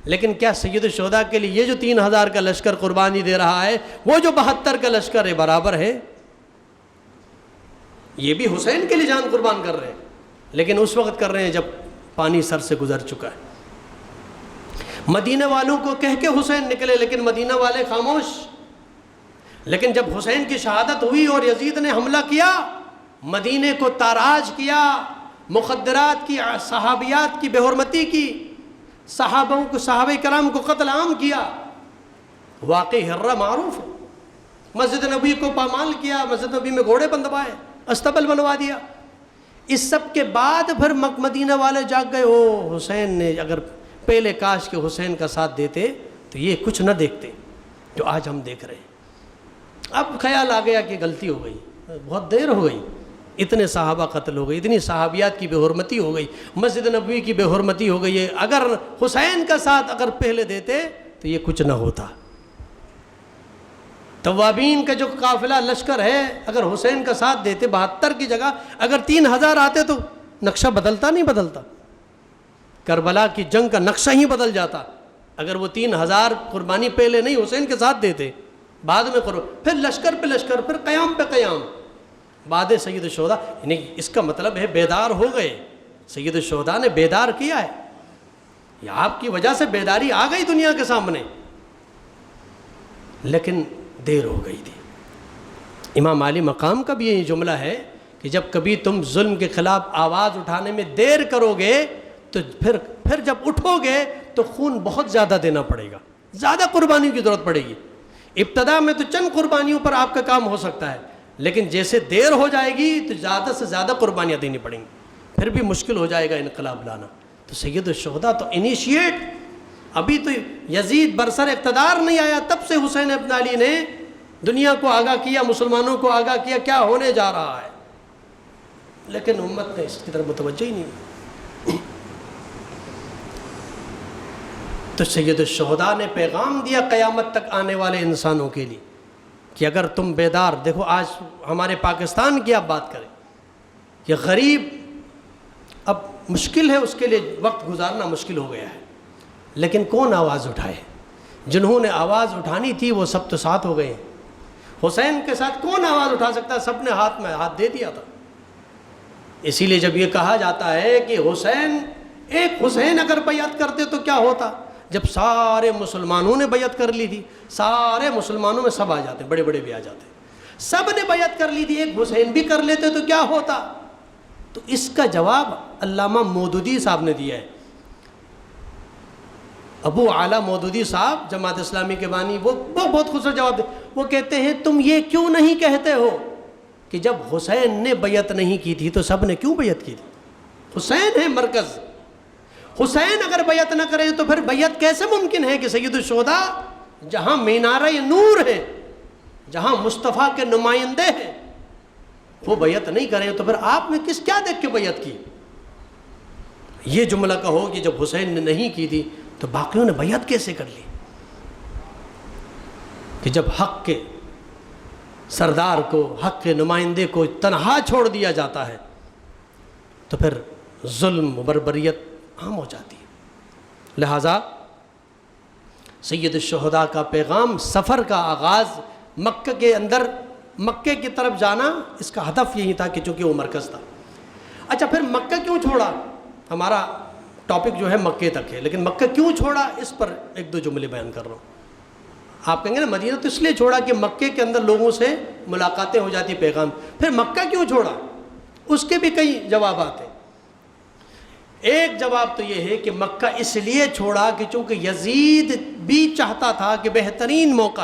لیکن کیا سید الشہداء کے لیے یہ جو 3000 کا لشکر قربانی دے رہا ہے وہ جو 72 کا لشکر ہے برابر ہے؟ یہ بھی حسین کے لیے جان قربان کر رہے ہیں, لیکن اس وقت کر رہے ہیں جب پانی سر سے گزر چکا ہے. مدینہ والوں کو کہہ کے حسین نکلے لیکن مدینہ والے خاموش. لیکن جب حسین کی شہادت ہوئی اور یزید نے حملہ کیا, مدینے کو تاراج کیا, مخدرات کی, صحابیات کی بے حرمتی کی, صحابہ کرام کو قتل عام کیا, واقعی ہررہ معروف ہے. مسجد نبی کو پامال کیا, مسجد نبی میں گھوڑے بندوائے, استبل بنوا دیا. اس سب کے بعد پھر مدینہ والے جاگ گئے, او حسین نے اگر پہلے کاش کے حسین کا ساتھ دیتے تو یہ کچھ نہ دیکھتے جو آج ہم دیکھ رہے ہیں. اب خیال آ گیا کہ غلطی ہو گئی, بہت دیر ہو گئی, اتنے صحابہ قتل ہو گئی, اتنی صحابیات کی بے حرمتی ہو گئی, مسجد نبوی کی بے حرمتی ہو گئی ہے. اگر حسین کا ساتھ اگر پہلے دیتے تو یہ کچھ نہ ہوتا. توابین کا جو قافلہ لشکر ہے اگر حسین کا ساتھ دیتے 72 کی جگہ اگر 3000 آتے تو نقشہ بدلتا نہیں بدلتا, کربلا کی جنگ کا نقشہ ہی بدل جاتا. اگر وہ 3000 قربانی پہلے نہیں حسین کے ساتھ دیتے, بعد میں پھر لشکر پہ لشکر, پھر قیام پہ قیام, بعد سید الشہداء. یعنی اس کا مطلب ہے بیدار ہو گئے, سید الشہداء نے بیدار کیا ہے, یہ آپ کی وجہ سے بیداری آ گئی دنیا کے سامنے, لیکن دیر ہو گئی تھی. امام علی مقام کا بھی یہ جملہ ہے کہ جب کبھی تم ظلم کے خلاف آواز اٹھانے میں دیر کرو گے تو پھر جب اٹھو گے تو خون بہت زیادہ دینا پڑے گا, زیادہ قربانیوں کی ضرورت پڑے گی. ابتدا میں تو چند قربانیوں پر آپ کا کام ہو سکتا ہے, لیکن جیسے دیر ہو جائے گی تو زیادہ سے زیادہ قربانیاں دینی پڑیں گی, پھر بھی مشکل ہو جائے گا انقلاب لانا. تو سید الشہداء تو انیشیٹ, ابھی تو یزید برسر اقتدار نہیں آیا تب سے حسین ابن علی نے دنیا کو آگاہ کیا, مسلمانوں کو آگاہ کیا کیا ہونے جا رہا ہے, لیکن امت نے اس کی طرف متوجہ ہی نہیں. تو سید الشہداء نے پیغام دیا قیامت تک آنے والے انسانوں کے لیے کہ اگر تم بیدار, دیکھو آج ہمارے پاکستان کی آپ بات کریں کہ غریب اب مشکل ہے, اس کے لیے وقت گزارنا مشکل ہو گیا ہے, لیکن کون آواز اٹھائے؟ جنہوں نے آواز اٹھانی تھی وہ سب تو ساتھ ہو گئے. حسین کے ساتھ کون آواز اٹھا سکتا ہے؟ سب نے ہاتھ میں ہاتھ دے دیا تھا. اسی لیے جب یہ کہا جاتا ہے کہ حسین, ایک حسین اگر بیعت کرتے تو کیا ہوتا, جب سارے مسلمانوں نے بیعت کر لی تھی, سارے مسلمانوں میں سب آ جاتے, بڑے بڑے بھی آ جاتے, سب نے بیعت کر لی تھی, ایک حسین بھی کر لیتے تو کیا ہوتا. تو اس کا جواب علامہ مودودی صاحب نے دیا ہے. ابو اعلیٰ مودودی صاحب جماعت اسلامی کے بانی, وہ بہت خوبصورت جواب دے. وہ کہتے ہیں تم یہ کیوں نہیں کہتے ہو کہ جب حسین نے بیعت نہیں کی تھی تو سب نے کیوں بیعت کی تھی؟ حسین ہے مرکز, حسین اگر بیعت نہ کریں تو پھر بیعت کیسے ممکن ہے کہ سید الشہداء جہاں مینارہ نور ہے, جہاں مصطفیٰ کے نمائندے ہیں, وہ بیعت نہیں کریں تو پھر آپ نے کیا دیکھ کے بیعت کی؟ یہ جملہ کہو کہ جب حسین نے نہیں کی تھی تو باقیوں نے بیعت کیسے کر لی؟ کہ جب حق کے سردار کو, حق کے نمائندے کو تنہا چھوڑ دیا جاتا ہے تو پھر ظلم و بربریت عام ہو جاتی ہے. لہٰذا سید الشہداء کا پیغام، سفر کا آغاز مکہ کے اندر، مکہ کی طرف جانا، اس کا ہدف یہی تھا کہ چونکہ وہ مرکز تھا۔ اچھا پھر مکہ کیوں چھوڑا؟ ہمارا ٹاپک جو ہے مکہ تک ہے، لیکن مکہ کیوں چھوڑا اس پر ایک دو جملے بیان کر رہا ہوں۔ آپ کہیں گے نا مدینہ تو اس لیے چھوڑا کہ مکے کے اندر لوگوں سے ملاقاتیں ہو جاتی، پیغام۔ پھر مکہ کیوں چھوڑا؟ اس کے بھی کئی جوابات ہیں۔ ایک جواب تو یہ ہے کہ مکہ اس لیے چھوڑا کہ چونکہ یزید بھی چاہتا تھا کہ بہترین موقع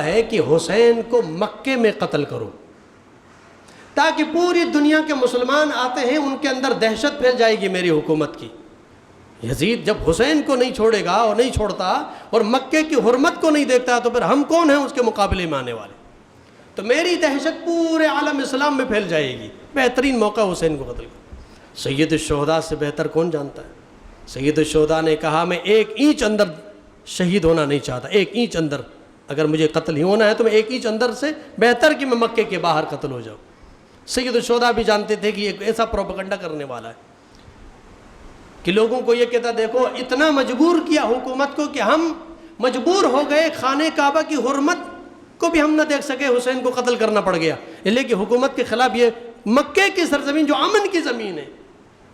ہے کہ حسین کو مکے میں قتل کرو، تاکہ پوری دنیا کے مسلمان آتے ہیں، ان کے اندر دہشت پھیل جائے گی میری حکومت کی۔ یزید جب حسین کو نہیں چھوڑے گا اور نہیں چھوڑتا اور مکے کی حرمت کو نہیں دیکھتا تو پھر ہم کون ہیں اس کے مقابلے میں آنے والے؟ تو میری دہشت پورے عالم اسلام میں پھیل جائے گی، بہترین موقع حسین کو قتل کرو۔ سید الشہداء سے بہتر کون جانتا ہے؟ سید الشہداء نے کہا میں 1 انچ اندر شہید ہونا نہیں چاہتا، 1 انچ اندر، اگر مجھے قتل ہی ہونا ہے تو میں 1 انچ اندر سے بہتر کہ میں مکے کے باہر قتل ہو جاؤں۔ سید الشہداء بھی جانتے تھے کہ ایک ایسا پروپیگنڈا کرنے والا ہے کہ لوگوں کو یہ کہتا دیکھو اتنا مجبور کیا حکومت کو کہ ہم مجبور ہو گئے، خانہ کعبہ کی حرمت کو بھی ہم نہ دیکھ سکے، حسین کو قتل کرنا پڑ گیا، لیکن حکومت کے خلاف یہ مکے کی سرزمین جو امن کی زمین ہے،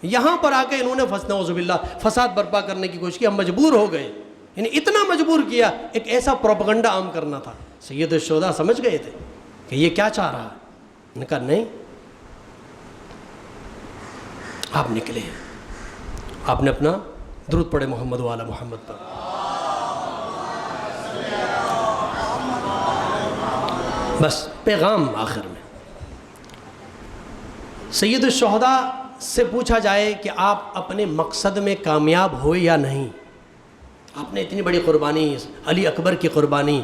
یہاں پر آ کے انہوں نے نعوذ باللہ فساد برپا کرنے کی کوشش کی، ہم مجبور ہو گئے، یعنی اتنا مجبور کیا، ایک ایسا پروپیگنڈا عام کرنا تھا۔ سید الشہداء سمجھ گئے تھے کہ یہ کیا چاہ رہا ہے، انہوں نے کہا نہیں، آپ نکلے، آپ نے اپنا درود پڑھے محمد والا محمد پر۔ بس پیغام آخر میں سید الشہداء سے پوچھا جائے کہ آپ اپنے مقصد میں کامیاب ہوئے یا نہیں؟ آپ نے اتنی بڑی قربانی، علی اکبر کی قربانی،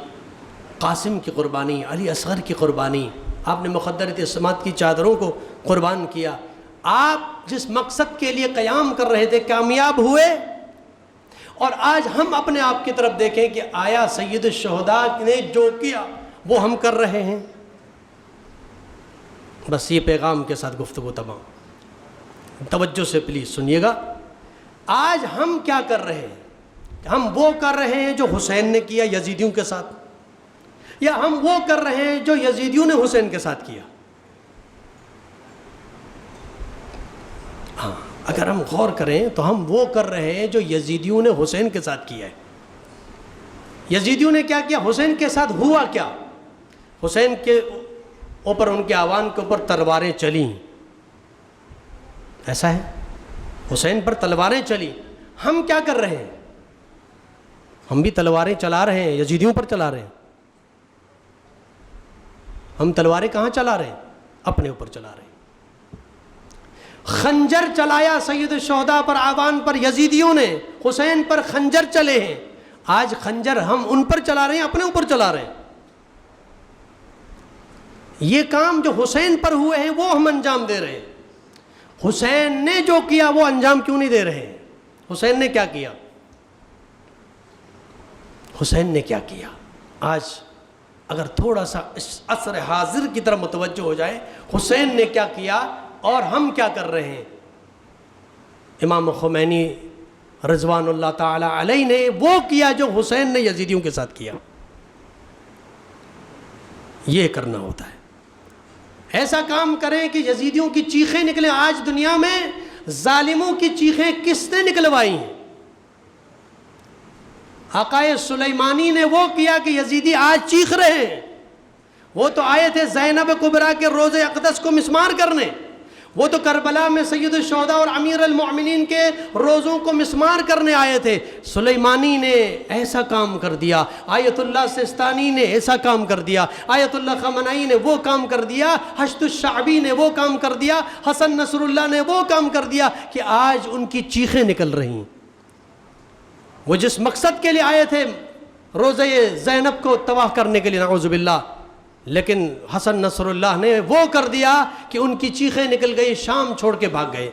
قاسم کی قربانی، علی اصغر کی قربانی، آپ نے مخدرۃ السماوات کی چادروں کو قربان کیا، آپ جس مقصد کے لیے قیام کر رہے تھے کامیاب ہوئے؟ اور آج ہم اپنے آپ کی طرف دیکھیں کہ آیا سید الشہداء نے جو کیا وہ ہم کر رہے ہیں؟ بس یہ پیغام کے ساتھ گفتگو تمام، توجہ سے پلیز سنیے گا۔ آج ہم کیا کر رہے ہیں؟ ہم وہ کر رہے ہیں جو حسین نے کیا یزیدیوں کے ساتھ، یا ہم وہ کر رہے ہیں جو یزیدیوں نے حسین کے ساتھ کیا؟ ہاں، اگر ہم غور کریں تو ہم وہ کر رہے ہیں جو یزیدیوں نے حسین کے ساتھ کیا ہے۔ یزیدیوں نے کیا کیا؟ حسین کے ساتھ ہوا کیا؟ حسین کے اوپر، ان کے آوان کے اوپر تلواریں چلیں، ایسا ہے، حسین پر تلواریں چلی۔ ہم کیا کر رہے ہیں؟ ہم بھی تلواریں چلا رہے ہیں، یزیدیوں پر چلا رہے ہیں۔ ہم تلواریں کہاں چلا رہے ہیں؟ اپنے اوپر چلا رہے ہیں۔ خنجر چلایا سید الشہداء پر، آوان پر یزیدیوں نے، حسین پر خنجر چلے ہیں، آج خنجر ہم ان پر چلا رہے ہیں، اپنے اوپر چلا رہے ہیں۔ یہ کام جو حسین پر ہوئے ہیں وہ ہم انجام دے رہے ہیں۔ حسین نے جو کیا وہ انجام کیوں نہیں دے رہے ہیں؟ حسین نے کیا کیا؟ حسین نے کیا کیا؟ آج اگر تھوڑا سا اس عصر حاضر کی طرف متوجہ ہو جائے، حسین نے کیا کیا اور ہم کیا کر رہے ہیں؟ امام خمینی رضوان اللہ تعالی علیہ نے وہ کیا جو حسین نے یزیدیوں کے ساتھ کیا۔ یہ کرنا ہوتا ہے، ایسا کام کریں کہ یزیدیوں کی چیخیں نکلیں۔ آج دنیا میں ظالموں کی چیخیں کس نے نکلوائی ہیں؟ آقائے سلیمانی نے وہ کیا کہ یزیدی آج چیخ رہے ہیں۔ وہ تو آئے تھے زینب کبریٰ کے روضہ اقدس کو مسمار کرنے، وہ تو کربلا میں سید الشہداء اور امیر المؤمنین کے روزوں کو مسمار کرنے آئے تھے۔ سلیمانی نے ایسا کام کر دیا، آیت اللہ سستانی نے ایسا کام کر دیا، آیت اللہ خامنائی نے وہ کام کر دیا، حشد الشعبی نے وہ کام کر دیا، حسن نصر اللہ نے وہ کام کر دیا کہ آج ان کی چیخیں نکل رہی ہیں۔ وہ جس مقصد کے لیے آئے تھے روزہ زینب کو تباہ کرنے کے لیے، نعوذ باللہ، لیکن حسن نصر اللہ نے وہ کر دیا کہ ان کی چیخیں نکل گئی، شام چھوڑ کے بھاگ گئے۔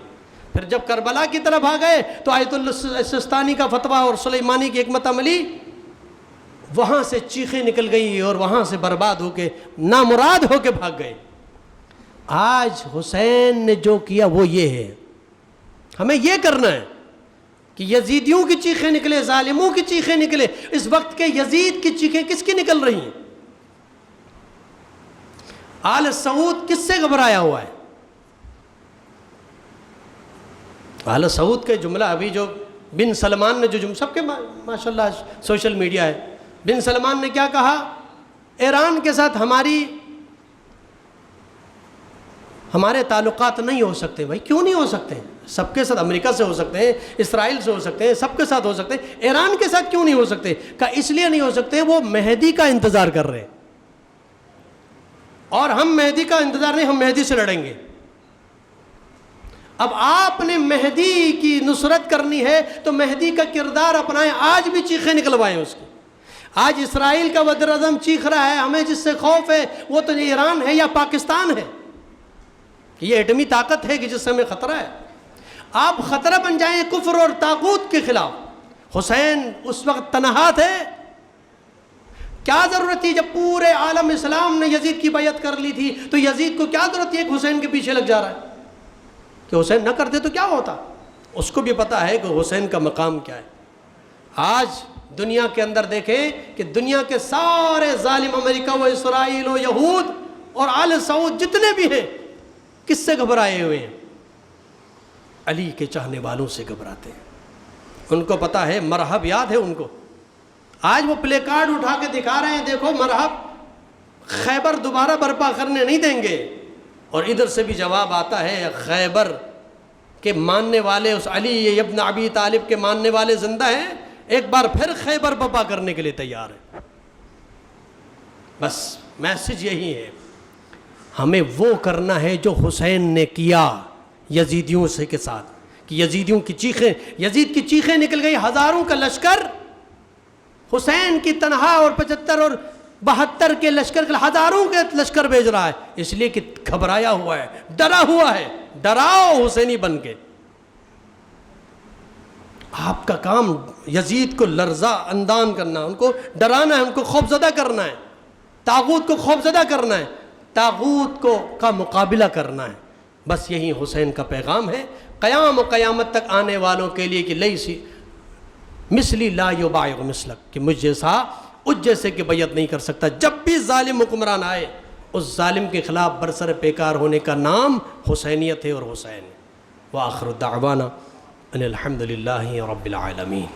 پھر جب کربلا کی طرف آ گئے تو آیت اللہ سستانی کا فتویٰ اور سلیمانی کی حکمت عملی، وہاں سے چیخیں نکل گئی اور وہاں سے برباد ہو کے نامراد ہو کے بھاگ گئے۔ آج حسین نے جو کیا وہ یہ ہے، ہمیں یہ کرنا ہے۔ کہ یزیدیوں کی چیخیں نکلے، ظالموں کی چیخیں نکلے. اس وقت کے یزید کی چیخیں کس کی نکل رہی ہیں؟ آل سعود کس سے گھبرایا ہوا ہے؟ آل سعود کے جملہ ابھی جو بن سلمان نے جو جملہ، سب کے ماشاءاللہ سوشل میڈیا ہے، بن سلمان نے کیا کہا؟ ایران کے ساتھ ہمارے تعلقات نہیں ہو سکتے. بھائی کیوں نہیں ہو سکتے؟ سب کے ساتھ، امریکہ سے ہو سکتے ہیں، اسرائیل سے ہو سکتے ہیں، سب کے ساتھ ہو سکتے ہیں. ایران کے ساتھ کیوں نہیں ہو سکتے؟ کہ اس لیے نہیں ہو سکتے وہ مہدی کا انتظار کر رہے ہیں، اور ہم مہدی کا انتظار نہیں، ہم مہدی سے لڑیں گے. اب آپ نے مہدی کی نصرت کرنی ہے تو مہدی کا کردار اپنائیں. آج بھی چیخیں نکلوائیں اس کی. آج اسرائیل کا وزیر اعظم چیخ رہا ہے ہمیں جس سے خوف ہے وہ تو ایران ہے یا پاکستان ہے، کہ یہ ایٹمی طاقت ہے کہ جس سے ہمیں خطرہ ہے. آپ خطرہ بن جائیں کفر اور طاغوت کے خلاف. حسین اس وقت تنہا تھے. کیا ضرورت تھی؟ جب پورے عالم اسلام نے یزید کی بیعت کر لی تھی تو یزید کو کیا ضرورت تھی کہ حسین کے پیچھے لگ جا رہا ہے؟ کہ حسین نہ کرتے تو کیا ہوتا؟ اس کو بھی پتا ہے کہ حسین کا مقام کیا ہے. آج دنیا کے اندر دیکھیں کہ دنیا کے سارے ظالم، امریکہ و اسرائیل و یہود اور آل سعود جتنے بھی ہیں، کس سے گھبرائے ہوئے ہیں؟ علی کے چاہنے والوں سے گھبراتے ہیں. ان کو پتا ہے مرحب یاد ہے ان کو. آج وہ پلے کارڈ اٹھا کے دکھا رہے ہیں دیکھو مرحب، خیبر دوبارہ برپا کرنے نہیں دیں گے. اور ادھر سے بھی جواب آتا ہے خیبر کے ماننے والے، اس علی ابن ابی طالب کے ماننے والے زندہ ہیں، ایک بار پھر خیبر برپا کرنے کے لیے تیار ہیں. بس میسج یہی ہے، ہمیں وہ کرنا ہے جو حسین نے کیا یزیدیوں سے کے ساتھ، کہ یزیدیوں کی چیخیں، یزید کی چیخیں نکل گئی. ہزاروں کا لشکر حسین کی تنہا اور 75 اور 72 کے لشکر کے ہزاروں کے لشکر بھیج رہا ہے، اس لیے کہ گھبرایا ہوا ہے، ڈرا ہوا ہے. ڈراؤ حسینی بن کے. آپ کا کام یزید کو لرزہ اندام کرنا، ان کو ڈرانا ہے، ان کو خوفزدہ کرنا ہے، طاغوت کو خوفزدہ کرنا ہے، طاغوت کا مقابلہ کرنا ہے. بس یہی حسین کا پیغام ہے قیام و قیامت تک آنے والوں کے لیے، کہ لیسی مثلی لا یبایع مثلک، کہ مجھ جیسا اس جیسے کہ بیعت نہیں کر سکتا. جب بھی ظالم حکمران آئے اس ظالم کے خلاف برسر پیکار ہونے کا نام حسینیت ہے اور حسین ہے. وآخر دعوانا ان الحمد للہ رب العالمین.